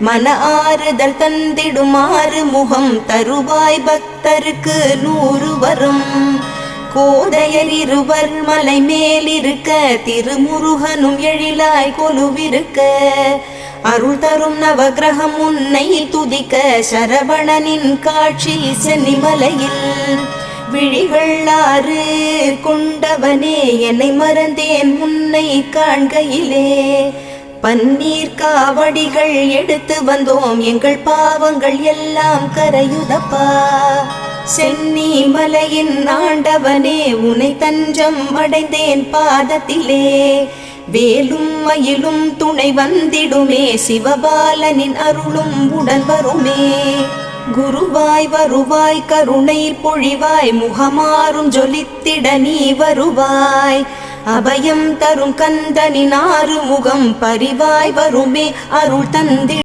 மன ஆறுதல் தந்திடுமாறு முகம் தருவாய் பக்தருக்கு 100 வரும். கோதையர் இருவர் மலை மேலிருக்க திருமுருகனும் எழிலாய் கொலுவிருக்க அருள் தரும் நவகிரகம் உன்னை துதிக்க சரவணனின் காட்சி சென்னிமலையில். விழிகள் 6 கொண்டவனே என்னை மறந்தேன் உன்னை காண்கையிலே. பன்னீர் காவடிகள் எடுத்து வந்தோம் எங்கள் பாவங்கள் எல்லாம் கரையுதப்பா. சென்னி மலையின் ஆண்டவனே உன்னை தஞ்சம் அடைந்தேன் பாதத்திலே. வேலும் மயிலும் துணை வந்திடுமே சிவபாலனின் அருளும் உடன் வருமே. குருவாய் வருவாய் கருணை பொழிவாய் முகமாறும் ஜொலித்திட நீ வருவாய். அபயம் தரும் கந்தனின் 6 முகம் பரிவாய் வருமே அருள் தந்தி